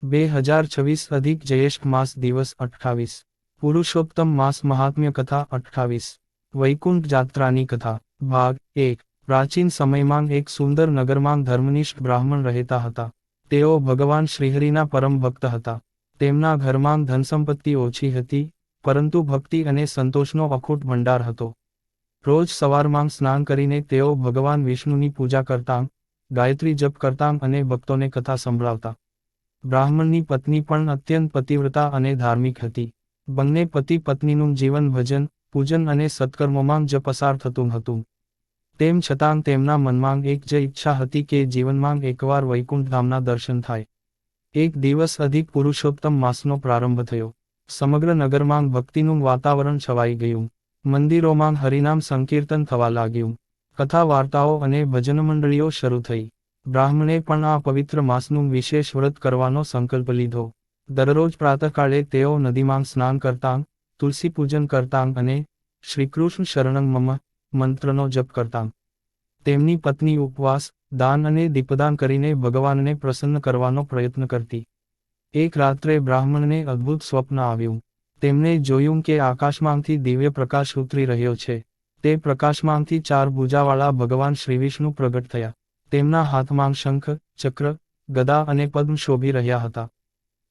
2026 अधिक ज्येष्ठ मास दिवस 28 पुरुषोत्तम मास महात्म्य कथा 28 वैकुंठ जात्रानी कथा भाग 1 પ્રાચીન સમયમાં એક સુંદર નગરમાં ધર્મનિષ્ઠ બ્રાહ્મણ રહેતા હતા. તેઓ ભગવાન શ્રીહરિના પરમ ભક્ત હતા. તેમના ઘરમાં ધનસંપત્તિ ઓછી હતી, પરંતુ ભક્તિ અને સંતોષનો અખૂટ ભંડાર હતો. રોજ સવારમાં સ્નાન કરીને તેઓ ભગવાન વિષ્ણુની પૂજા કરતાં, ગાયત્રી જપ કરતાં અને ભક્તોને કથા સંભળાવતા. બ્રાહ્મણની પત્ની પણ અત્યંત પતિવ્રતા અને ધાર્મિક હતી. બંને પતિ પત્નીનું જીવન ભજન, પૂજન અને સત્કર્મોમાં જ પસાર થતું હતું. તેમ છતાં તેમના મનમાં એક જ ઈચ્છા હતી કે જીવનમાં એકવાર વૈકુંઠ ધામના દર્શન થાય. એક દિવસ અધિક પુરુષોત્તમ માસનો પ્રારંભ થયો. સમગ્ર નગરમાં ભક્તિનું વાતાવરણ છવાઈ ગયું. મંદિરોમાં હરિનામ સંકીર્તન થવા લાગ્યું. કથા વાર્તાઓ અને ભજન મંડળીઓ શરૂ થઈ. બ્રાહ્મણે પણ આ પવિત્ર માસનું વિશેષ વ્રત કરવાનો સંકલ્પ લીધો. દરરોજ પ્રાતઃકાળે તેઓ નદીમાં સ્નાન કરતાં, તુલસી પૂજન કરતાં અને શ્રીકૃષ્ણ શરણં મમ મંત્રનો જપ કરતાં. તેમની પત્ની ઉપવાસ, દાન અને દીપદાન કરીને ભગવાનને પ્રસન્ન કરવાનો પ્રયત્ન કરતી. એક રાત્રે બ્રાહ્મણને અદ્ભુત સ્વપ્ન આવ્યું. તેમણે જોયું કે આકાશમાંથી દિવ્ય પ્રકાશ ઉતરી રહ્યો છે. તે પ્રકાશમાંથી 4 ભુજાવાળા ભગવાન શ્રીવિષ્ણુ પ્રગટ થયા. તેમના હાથમાં શંખ, ચક્ર, ગદા અને પદ્મ શોભી રહ્યા હતા.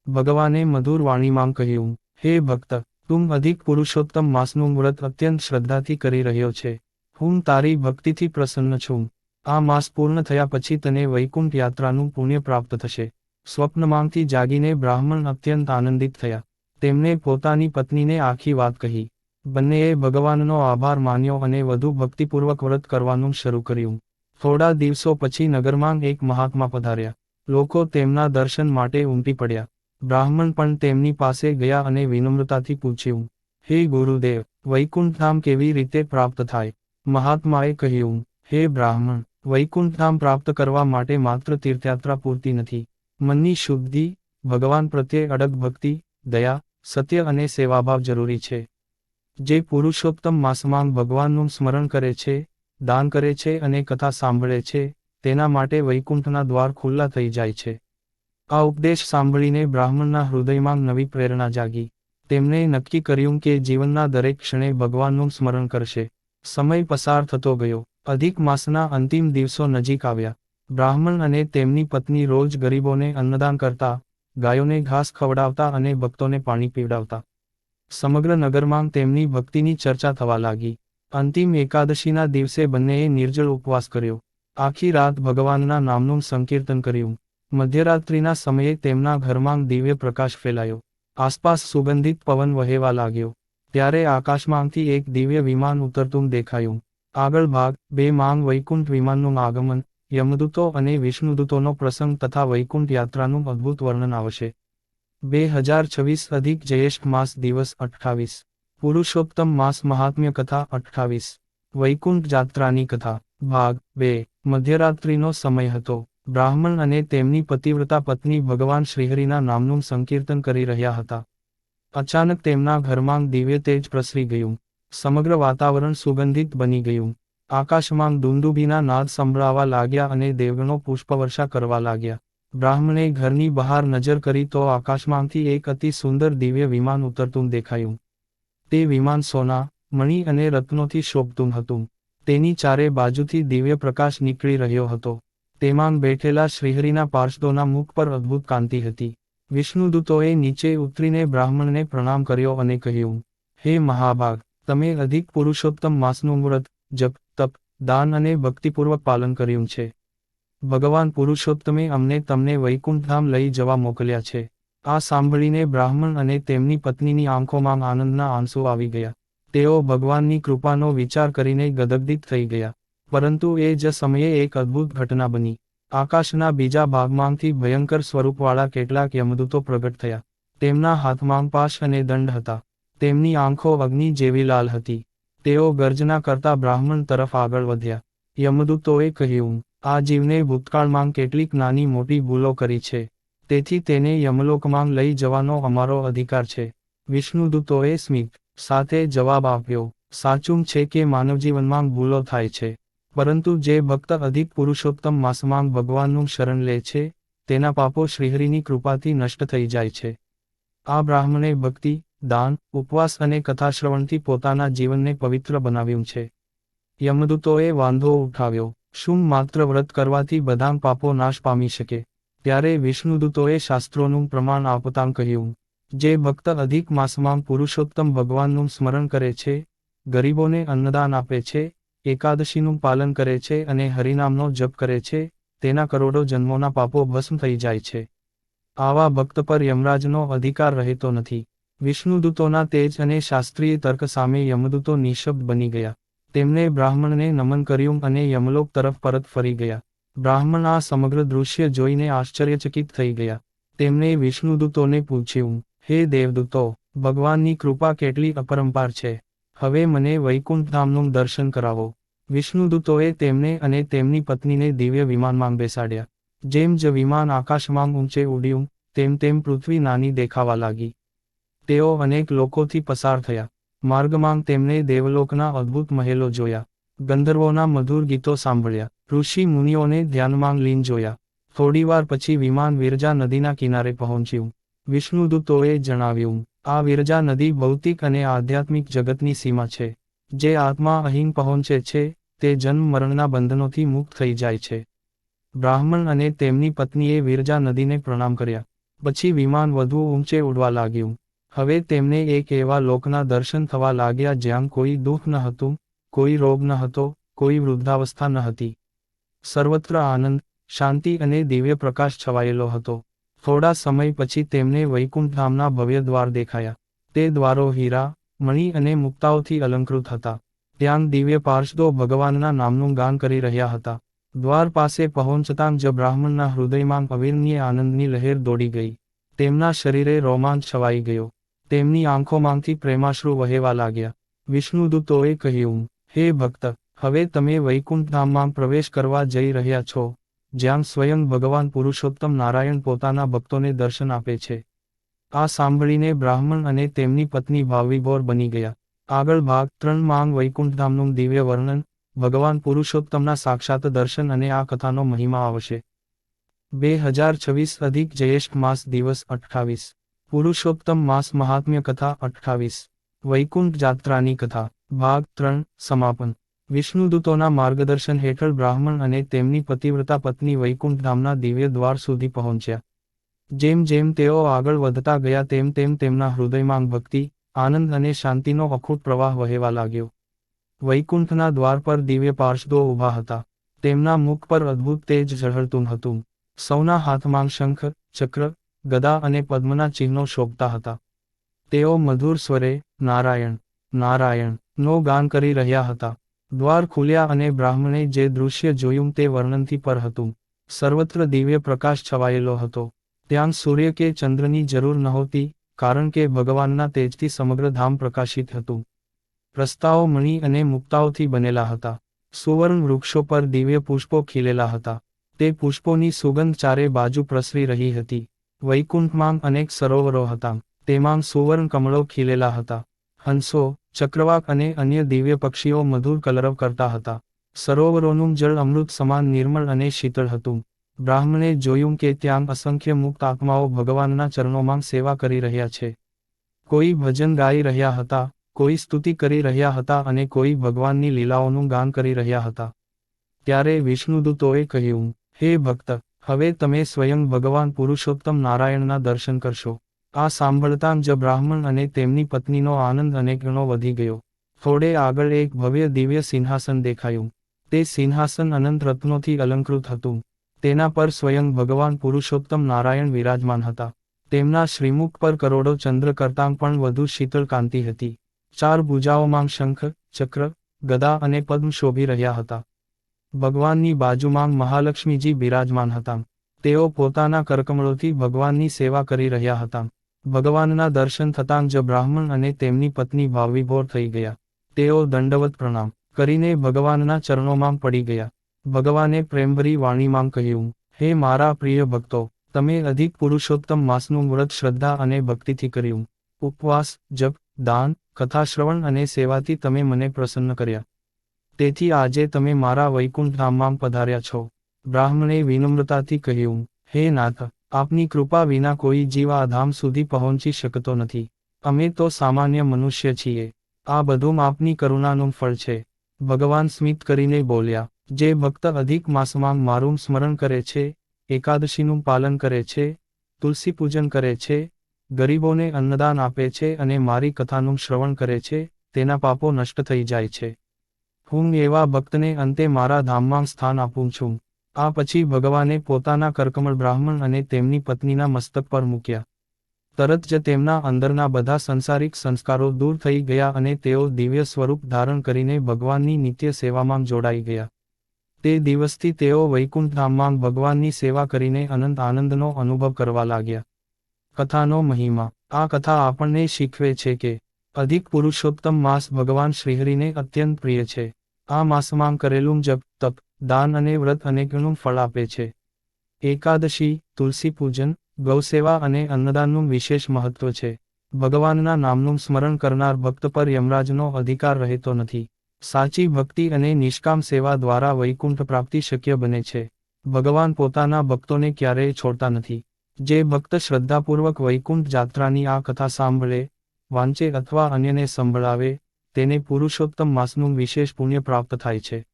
ભગવાને મધુર વાણીમાં કહ્યું, હે ભક્ત, તું અધિક પુરુષોત્તમ માસનું વ્રત અત્યંત શ્રદ્ધાથી કરી રહ્યો છે. હું તારી ભક્તિથી પ્રસન્ન છું. આ માસ પૂર્ણ થયા પછી તને વૈકુંઠ યાત્રાનું પુણ્ય પ્રાપ્ત થશે. સ્વપ્નમાંથી જાગીને બ્રાહ્મણ અત્યંત આનંદિત થયા. તેમણે પોતાની પત્નીને આખી વાત કહી. બંનેએ ભગવાનનો આભાર માન્યો અને વધુ ભક્તિપૂર્વક વ્રત કરવાનું શરૂ કર્યું. થોડા દિવસો પછી નગરમાં એક મહાત્મા પધાર્યા. લોકો તેમના દર્શન માટે ઉમટી પડ્યા. બ્રાહ્મણ પણ તેમની પાસે ગયા અને વિનમ્રતાથી પૂછ્યું, હે ગુરુદેવ, વૈકુંઠધામ કેવી રીતે પ્રાપ્ત થાય? મહાત્માએ કહ્યું, હે બ્રાહ્મણ, વૈકુંઠધામ પ્રાપ્ત કરવા માટે માત્ર તીર્થયાત્રા પૂરતી નથી. મનની શુદ્ધિ, ભગવાન પ્રત્યે અડગ ભક્તિ, દયા, સત્ય અને સેવાભાવ જરૂરી છે. જે પુરુષોત્તમ માસમાં ભગવાનનું સ્મરણ કરે છે, દાન કરે છે અને કથા સાંભળે છે, તેના માટે વૈકુંઠના દ્વાર ખુલ્લા થઈ જાય છે. આ ઉપદેશ સાંભળીને બ્રાહ્મણના હૃદયમાં નવી પ્રેરણા જાગી. તેમણે નક્કી કર્યું કે જીવનના દરેક ક્ષણે ભગવાનનું સ્મરણ કરશે. સમય પસાર થતો ગયો. અધિક માસના અંતિમ દિવસો નજીક આવ્યા. બ્રાહ્મણ અને તેમની પત્ની રોજ ગરીબોને અન્નદાન કરતા, ગાયોને ઘાસ ખવડાવતા અને ભક્તોને પાણી પીવડાવતા. સમગ્ર નગરમાં તેમની ભક્તિની ચર્ચા થવા લાગી. અંતિમ એકાદશીના દિવસે બંનેએ નિર્જળ ઉપવાસ કર્યો. આખી રાત ભગવાનના નામનું સંકીર્તન કર્યું. મધ્યરાત્રિના સમયે તેમના ઘરમાં દિવ્ય પ્રકાશ ફેલાયો. આસપાસ સુગંધિત પવન વહેવા લાગ્યો. ત્યારે આકાશમાંથી એક દિવ્ય વિમાન ઉતરતું દેખાયું. આગળ ભાગ 2 માં વૈકુંઠ વિમાનનું આગમન, યમદૂતો અને વિષ્ણુદૂતોનો પ્રસંગ તથા વૈકુંઠ યાત્રાનું અદ્ભુત વર્ણન આવશે. 2026 અધિક જ્યેષ્ઠ માસ દિવસ 28 પુરુષોત્તમ માસ મહાત્મ્ય કથા 28 વૈકુંઠ જાત્રાની કથા ભાગ 2 મધ્યરાત્રિનો સમય હતો. બ્રાહ્મણ અને તેમની પતિવ્રતા પત્ની ભગવાન શ્રીહરિના નામનું સંકીર્તન કરી રહ્યા હતા. અચાનક તેમના ઘરમાં દિવ્ય તેજ પ્રસરી ગયું. સમગ્ર વાતાવરણ સુગંધિત બની ગયું. આકાશમાં દુંદુભીના નાદ સંભળાવા લાગ્યા અને દેવગણો પુષ્પવર્ષા કરવા લાગ્યા. બ્રાહ્મણે ઘરની બહાર નજર કરી તો આકાશમાંથી એક અતિ સુંદર દિવ્ય વિમાન ઉતરતું દેખાયું. તે વિમાન સોના, મણિ અને રત્નોથી શોભતું હતું. તેની ચારે બાજુથી દિવ્ય પ્રકાશ નીકળી રહ્યો હતો. તેમાં બેઠેલા શ્રીહરિના પાર્ષદોના મુખ પર અદ્ભુત કાંતિ હતી. વિષ્ણુદૂતોએ નીચે ઉતરીને બ્રાહ્મણને પ્રણામ કર્યો અને કહ્યું, હે મહાભાગ, તમે અધિક પુરુષોત્તમ માસનું વ્રત, જપ, તપ, દાન અને ભક્તિપૂર્વક પાલન કર્યું છે. ભગવાન પુરુષોત્તમે અમને તમને વૈકુંઠધામ લઈ જવા મોકલ્યા છે. આ સાંભળીને બ્રાહ્મણ અને તેમની પત્નીની આંખોમાં આનંદના આંસુ આવી ગયા. તેઓ ભગવાનની કૃપાનો વિચાર કરીને ગદગદિત થઈ ગયા. પરંતુ એ જ સમયે એક અદ્ભુત ઘટના બની. આકાશના બીજા ભાગમાંથી ભયંકર સ્વરૂપવાળા કેટલાક યમદૂતો પ્રગટ થયા. તેમના હાથમાં પાશ અને દંડ હતા. તેમની આંખો અગ્નિ જેવી લાલ હતી. તેઓ ગર્જના કરતા બ્રાહ્મણ તરફ આગળ વધ્યા. યમદૂતોએ કહ્યું, આ જીવને ભૂતકાળમાં કેટલીક નાની મોટી ભૂલો કરી છે. તેથી તેને યમલોકમાં લઈ જવાનો અમારો અધિકાર છે. વિષ્ણુદૂતોએ સ્મિત સાથે જવાબ આપ્યો, સાચું છે કે માનવજીવનમાં ભૂલો થાય છે. પરંતુ જે ભક્ત અધિક પુરુષોત્તમ માસમાં ભગવાનનું શરણ લે છે, તેના પાપો શ્રીહરિની કૃપાથી નષ્ટ થઈ જાય છે. આ બ્રાહ્મણે ભક્તિ, દાન, ઉપવાસ અને કથાશ્રવણથી પોતાના જીવનને પવિત્ર બનાવ્યું છે. યમદૂતોએ વાંધો ઉઠાવ્યો, શું માત્ર વ્રત કરવાથી બધા પાપો નાશ પામી શકે? ત્યારે વિષ્ણુદૂતોએ શાસ્ત્રોનું પ્રમાણ આપતાં કહ્યું, જે ભક્ત અધિક માસમાં પુરુષોત્તમ ભગવાનનું સ્મરણ કરે છે, ગરીબોને અન્નદાન આપે છે, એકાદશીનું પાલન કરે છે અને હરિનામનો જપ કરે છે, તેના કરોડો જન્મોના પાપો ભસ્મ થઈ જાય છે. આવા ભક્ત પર યમરાજનો અધિકાર રહેતો નથી. વિષ્ણુદૂતોના તેજ અને શાસ્ત્રીય તર્ક સામે યમદૂતો નિઃશબ્દ બની ગયા. તેમણે બ્રાહ્મણને નમન કર્યું અને યમલોક તરફ પરત ફરી ગયા. બ્રાહ્મણ આ સમગ્ર દૃશ્ય જોઈને આશ્ચર્યચકિત થઈ ગયા. તેમણે વિષ્ણુદૂતોને પૂછ્યું, હે દેવદૂતો, ભગવાનની કૃપા કેટલી અપરંપાર છે. હવે મને વૈકુંઠધામનું દર્શન કરાવો. વિષ્ણુદૂતોએ તેમને અને તેમની પત્નીને દિવ્ય વિમાનમાં બેસાડ્યા. જેમ જ વિમાન આકાશમાં ઊંચે ઉડ્યું, તેમ તેમ પૃથ્વી નાની દેખાવા લાગી. તેઓ અનેક લોકોથી પસાર થયા. માર્ગમાં તેમણે દેવલોકના અદ્ભુત મહેલો જોયા, ગંધર્વોના મધુર ગીતો સાંભળ્યા, ઋષિ મુનિઓને ધ્યાનમાં લીન જોયા. થોડીવાર પછી વિમાન વિરજા નદીના કિનારે પહોંચ્યું. વિષ્ણુદૂતોએ જણાવ્યું, આ વિરજા નદી ભૌતિક અને આધ્યાત્મિક જગતની સીમા છે. જે આત્મા અહીં પહોંચે છે, તે જન્મ મરણના બંધનોથી મુક્ત થઈ જાય છે. બ્રાહ્મણ અને તેમની પત્નીએ વિરજા નદીને પ્રણામ કર્યા. પછી વિમાન વધુ ઊંચે ઉડવા લાગ્યું. હવે તેમને એક એવા લોકના દર્શન થવા લાગ્યા જ્યાં કોઈ દુઃખ ન હતું, કોઈ રોગ ન હતો, કોઈ વૃદ્ધાવસ્થા ન હતી. સર્વત્ર આનંદ, શાંતિ અને દિવ્ય પ્રકાશ છવાયેલો હતો. થોડા સમય પછી તેમને વૈકુંઠધામના ભવ્ય દ્વાર દેખાયા. તે દ્વારો હીરા, મણિ અને મુક્તાઓથી અલંકૃત હતા. ત્યાં દિવ્ય પાર્ષદો ભગવાનના નામનું ગાન કરી રહ્યા હતા. દ્વાર પાસે પહોંચતાં જ બ્રાહ્મણના હૃદયમાં અવિરનીય આનંદની લહેર દોડી ગઈ. તેમના શરીરે રોમાંચ છવાઈ ગયો. તેમની આંખોમાંથી પ્રેમાશ્રુ વહેવા લાગ્યા. વિષ્ણુદૂતોએ કહ્યું, હે ભક્ત, હવે તમે વૈકુંઠધામમાં પ્રવેશ કરવા જઈ રહ્યા છો, જ્યાં સ્વયં ભગવાન પુરુષોત્તમ નારાયણ પોતાના ભક્તોને દર્શન આપે છે. આ સાંભળીને બ્રાહ્મણ અને તેમની પત્ની ભાવવિભોર બની ગયા. આગળ ભાગ 3 માં વૈકુંઠધામનું દિવ્ય વર્ણન, ભગવાન પુરુષોત્તમના સાક્ષાત દર્શન અને આ કથાનો મહિમા આવશે. 2026 અધિક જ્યેષ્ઠ માસ દિવસ 28. પુરુષોત્તમ માસ મહાત્મ્ય કથા 28. વૈકુંઠ જાત્રાની કથા, ભાગ 3, સમાપન. વિષ્ણુદૂતોના માર્ગદર્શન હેઠળ બ્રાહ્મણ અને તેમની પતિવ્રતા પત્ની વૈકુંઠધામના દિવ્ય દ્વાર સુધી પહોંચ્યા. જેમ જેમ તેઓ આગળ વધતા ગયા તેમ તેમ તેમના હૃદયમાં ભક્તિ, આનંદ અને શાંતિનો અખૂટ પ્રવાહ વહેવા લાગ્યો. વૈકુંઠના દ્વાર પર દિવ્ય પાર્ષદો ઊભા હતા. તેમના મુખ પર અદ્ભુત તેજ ઝળહળતું હતું. સૌના હાથમાં શંખ, ચક્ર, ગદા અને પદ્મના ચિહ્નો શોભતા હતા. તેઓ મધુર સ્વરે નારાયણ, નારાયણ નો ગાન કરી રહ્યા હતા. દ્વાર ખુલ્યા અને બ્રાહ્મણે જે દૃશ્ય જોયું તે વર્ણનથી પર હતું. સર્વત્ર દિવ્ય પ્રકાશ છવાયેલો હતો. ત્યાં સૂર્ય કે ચંદ્રની જરૂર નહોતી, કારણ કે ભગવાનના તેજથી સમગ્ર ધામ પ્રકાશિત હતું. રસ્તાઓ મણિ અને મુક્તાઓથી બનેલા હતા. સુવર્ણ વૃક્ષો પર દિવ્ય પુષ્પો ખીલેલા હતા. તે પુષ્પોની સુગંધ ચારે બાજુ પ્રસરી રહી હતી. વૈકુંઠમાં અનેક સરોવરો હતા. તેમાં સુવર્ણ કમળો ખીલેલા હતા. હંસો, ચક્રવાક અને અન્ય દિવ્ય પક્ષીઓ મધુર કલરવ કરતા હતા. સરોવરોનું જળ અમૃત સમાન નિર્મળ અને શીતળ હતું. બ્રાહ્મણે જોયું કે ત્યાં અસંખ્ય મુક્ત આત્માઓ ભગવાનના ચરણોમાં સેવા કરી રહ્યા છે. કોઈ ભજન ગાઈ રહ્યા હતા, કોઈ સ્તુતિ કરી રહ્યા હતા અને કોઈ ભગવાનની લીલાઓનું ગાન કરી રહ્યા હતા. ત્યારે વિષ્ણુદૂતોએ કહ્યું, હે ભક્ત, હવે તમે સ્વયં ભગવાન પુરુષોત્તમ નારાયણના દર્શન કરશો. આ સાંભળતાં જ બ્રાહ્મણ અને તેમની પત્નીનો આનંદ અનેક ગણો વધી ગયો. થોડે આગળ એક ભવ્ય દિવ્ય સિંહાસન દેખાયું. તે સિંહાસન અનંત રત્નોથી અલંકૃત હતું. તેના પર સ્વયં ભગવાન પુરુષોત્તમ નારાયણ વિરાજમાન હતા. તેમના શ્રીમુખ પર કરોડો ચંદ્ર કરતાં પણ વધુ શીતળ કાંતિ હતી. 4 ભુજાઓમાં શંખ, ચક્ર, ગદા અને પદ્મ શોભી રહ્યા હતા. ભગવાનની બાજુમાં મહાલક્ષ્મીજી બિરાજમાન હતા. તેઓ પોતાના કરકમળોથી ભગવાનની સેવા કરી રહ્યા હતા. ભગવાનના દર્શન થતાં જ બ્રાહ્મણ અને તેમની પત્ની ભાવવિભોર થઈ ગયા. તેઓ દંડવત પ્રણામ કરીને ભગવાનના ચરણોમાં પડી ગયા. ભગવાને પ્રેમભરી વાણીમાં કહ્યું, હે મારા પ્રિય ભક્તો, તમે અધિક પુરુષોત્તમ માસનું વ્રત શ્રદ્ધા અને ભક્તિથી કર્યું. ઉપવાસ, જપ, દાન, કથાશ્રવણ અને સેવાથી તમે મને પ્રસન્ન કર્યા. તેથી આજે તમે મારા વૈકુંઠધામમાં પધાર્યા છો. બ્રાહ્મણે વિનમ્રતાથી કહ્યું, હે નાથ, આપની કૃપા વિના કોઈ જીવ આ ધામ સુધી પહોંચી શકતો નથી. અમે તો સામાન્ય મનુષ્ય છીએ. આ બધું આપની કરુણાનું ફળ છે. ભગવાન સ્મિત કરીને બોલ્યા, જે ભક્ત અધિક માસમાં મારું સ્મરણ કરે છે, એકાદશીનું પાલન કરે છે, તુલસી પૂજન કરે છે, ગરીબોને અન્નદાન આપે છે અને મારી કથાનું શ્રવણ કરે છે, તેના પાપો નષ્ટ થઈ જાય છે. હું એવા ભક્તને અંતે મારા ધામમાં સ્થાન આપું છું. આ પછી ભગવાને પોતાના કરકમળ બ્રાહ્મણ અને તેમની પત્નીના મસ્તક પર મૂક્યા. તરત જ તેમના અંદરના બધા સંસારિક સંસ્કારો દૂર થઈ ગયા અને તેઓ દિવ્ય સ્વરૂપ ધારણ કરીને ભગવાનની નિત્ય સેવામાં જોડાઈ ગયા. તે દિવસથી તેઓ વૈકુંઠ ધામમાં ભગવાનની સેવા કરીને અનંત આનંદનો અનુભવ કરવા લાગ્યા. કથાનો મહિમા. આ કથા આપણને શીખવે છે કે અધિક પુરુષોત્તમ માસ ભગવાન શ્રીહરિને અત્યંત પ્રિય છે. આ માસમાં કરેલું જપ, તપ, દાન અને વ્રત અનેકનું ફળ આપે છે. એકાદશી, તુલસી પૂજન, ગૌસેવા અને અન્નદાનનું વિશેષ મહત્વ છે. ભગવાનના નામનું સ્મરણ કરનાર ભક્ત પર યમરાજનો અધિકાર રહેતો નથી. સાચી ભક્તિ અને નિષ્કામ સેવા દ્વારા વૈકુંઠ પ્રાપ્તિ શક્ય બને છે. ભગવાન પોતાના ભક્તોને ક્યારેય છોડતા નથી. જે ભક્ત શ્રદ્ધાપૂર્વક વૈકુંઠ જાત્રાની આ કથા સાંભળે, વાંચે અથવા અન્યને સંભળાવે, તેને પુરુષોત્તમ માસનું વિશેષ પુણ્ય પ્રાપ્ત થાય છે.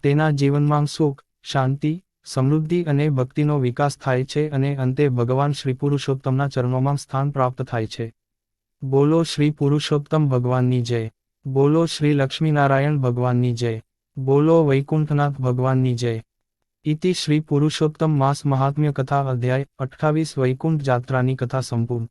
તેના જીવનમાં સુખ, શાંતિ, સમૃદ્ધિ અને ભક્તિનો વિકાસ થાય છે અને અંતે ભગવાન શ્રી પુરુષોત્તમના ચરણોમાં સ્થાન પ્રાપ્ત થાય છે. બોલો શ્રી પુરુષોત્તમ ભગવાનની જય. બોલો શ્રી લક્ષ્મીનારાયણ ભગવાનની જય. બોલો વૈકુંઠનાથ ભગવાનની જય. ઇતિ શ્રી પુરુષોત્તમ માસ મહાત્મ્ય કથા અધ્યાય 28 વૈકુંઠ જાત્રાની કથા સંપૂર્ણ.